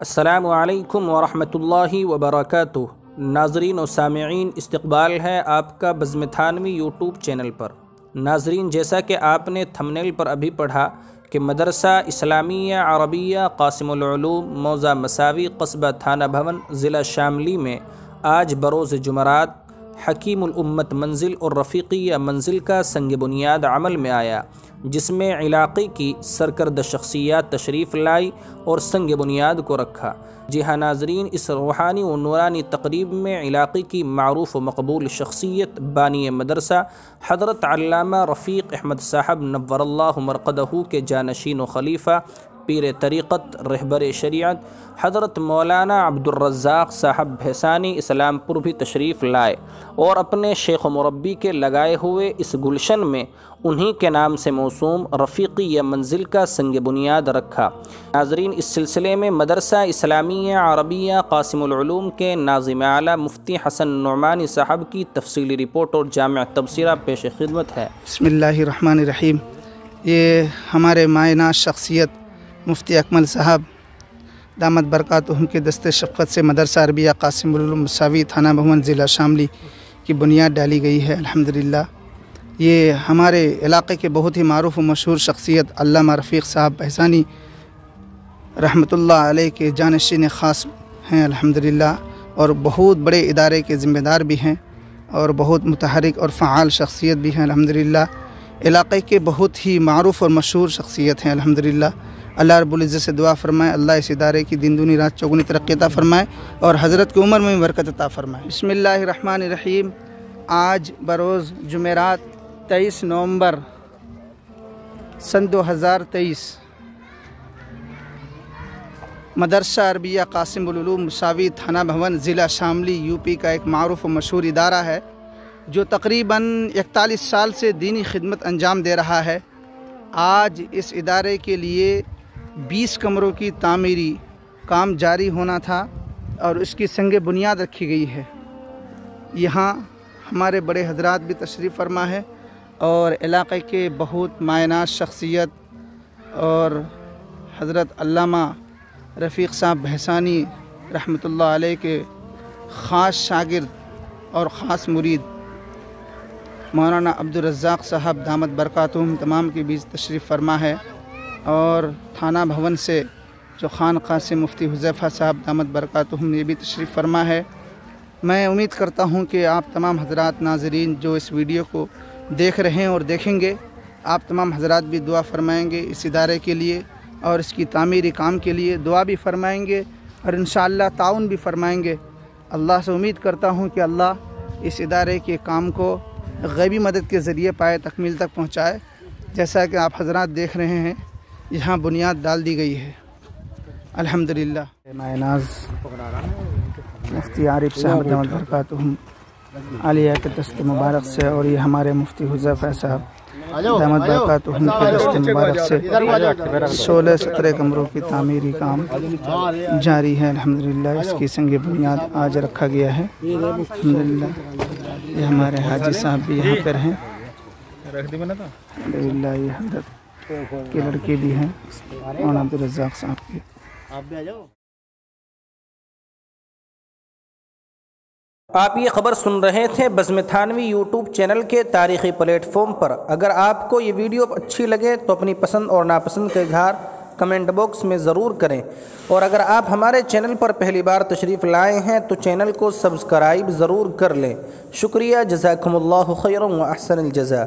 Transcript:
السلام علیکم ورحمۃ اللہ وبرکاتہ۔ ناظرین و سامعین، استقبال ہے آپ کا بزم تھانوی یوٹیوب چینل پر۔ ناظرین، جیسا کہ آپ نے تھمبنیل پر ابھی پڑھا کہ مدرسہ اسلامیہ عربیہ قاسم العلوم موضع مساوی قصبہ تھانہ بھون ضلع شاملی میں آج بروز جمعرات حکیم الامت منزل اور رفیقیہ منزل کا سنگ بنیاد عمل میں آیا، جس میں علاقے کی سرکردہ شخصیات تشریف لائی اور سنگ بنیاد کو رکھا۔ جی ہاں ناظرین، اس روحانی و نورانی تقریب میں علاقے کی معروف و مقبول شخصیت بانی مدرسہ حضرت علامہ رفیق احمد صاحب نور اللہ مرقدہ کے جانشین و خلیفہ پیر طریقت رہبر شریعت حضرت مولانا عبد الرزاق صاحب بھیسانی اسلام پور بھی تشریف لائے اور اپنے شیخ و مربی کے لگائے ہوئے اس گلشن میں انہی کے نام سے موسوم رفیقیہ منزل کا سنگ بنیاد رکھا۔ ناظرین، اس سلسلے میں مدرسہ اسلامیہ عربیہ قاسم العلوم کے ناظم اعلیٰ مفتی حسن نعمانی صاحب کی تفصیلی رپورٹ اور جامع تبصرہ پیش خدمت ہے۔ بسم اللہ الرحمن الرحیم۔ یہ ہمارے مائناز شخصیت مفتی اکمل صاحب دامت برکاتہم کے دست شفقت سے مدرسہ عربیہ قاسم العلوم مساوی تھانہ بھون ضلع شاملی کی بنیاد ڈالی گئی ہے۔ الحمدللہ یہ ہمارے علاقے کے بہت ہی معروف و مشہور شخصیت علامہ رفیق صاحب بھیسانی رحمۃ اللہ علیہ کے جانشین خاص ہیں الحمدللہ، اور بہت بڑے ادارے کے ذمہ دار بھی ہیں اور بہت متحرک اور فعال شخصیت بھی ہیں الحمدللہ۔ علاقے کے بہت ہی معروف اور مشہور شخصیت ہیں الحمدللہ۔ اللہ رب العزت سے دعا فرمائے اللہ اس ادارے کی دن دنی رات چوگنی ترقی عطا فرمائے اور حضرت کی عمر میں برکت عطا فرمائے۔ بسم اللہ الرحمن الرحیم۔ آج بروز جمعرات 23 نومبر سن 2023 مدرسہ عربیہ قاسم العلوم مساوی تھانہ بھون ضلع شاملی یو پی کا ایک معروف و مشہور ادارہ ہے جو تقریباً 41 سال سے دینی خدمت انجام دے رہا ہے۔ آج اس ادارے کے لیے 20 کمروں کی تعمیری کام جاری ہونا تھا اور اس کی سنگ بنیاد رکھی گئی ہے۔ یہاں ہمارے بڑے حضرات بھی تشریف فرما ہے اور علاقے کے بہت مائناز شخصیت اور حضرت علامہ رفیق صاحب بھیسانی رحمۃ اللہ علیہ کے خاص شاگرد اور خاص مرید مولانا عبد الرزاق صاحب دامت برکاتہم تمام کے بیچ تشریف فرما ہے، اور تھانہ بھون سے جو خانقاہ سے مفتی حذیفہ صاحب دامت برکاتہم نے بھی تشریف فرما ہے۔ میں امید کرتا ہوں کہ آپ تمام حضرات ناظرین جو اس ویڈیو کو دیکھ رہے ہیں اور دیکھیں گے، آپ تمام حضرات بھی دعا فرمائیں گے اس ادارے کے لیے اور اس کی تعمیری کام کے لیے دعا بھی فرمائیں گے اور انشاءاللہ تعاون بھی فرمائیں گے۔ اللہ سے امید کرتا ہوں کہ اللہ اس ادارے کے کام کو غیبی مدد کے ذریعے پائے تکمیل تک پہنچائے۔ جیسا کہ آپ حضرات دیکھ رہے ہیں یہاں بنیاد ڈال دی گئی ہے الحمدللہ۔ مائناز مفتی عارف صاحب دامت برکاتہم عالیہ کے دست مبارک سے اور یہ ہمارے مفتی حذیفہ صاحب دامت برکاتہم کے دست مبارک سے 16-17 کمروں کی تعمیری کام جاری ہے الحمدللہ۔ اس کی سنگ بنیاد آج رکھا گیا ہے الحمدللہ۔ یہ ہمارے حاجی صاحب بھی یہاں پر ہیں الحمدللہ۔ یہ حضرت کے لڑکے بھی ہیں مولانا عبد الرزاق صاحب کے۔ آپ یہ خبر سن رہے تھے بزم تھانوی یوٹیوب چینل کے تاریخی پلیٹ فارم پر۔ اگر آپ کو یہ ویڈیو اچھی لگے تو اپنی پسند اور ناپسند کا اظہار کمنٹ باکس میں ضرور کریں، اور اگر آپ ہمارے چینل پر پہلی بار تشریف لائے ہیں تو چینل کو سبسکرائب ضرور کر لیں۔ شکریہ، جزاکم اللہ خیرا و احسن الجزاء۔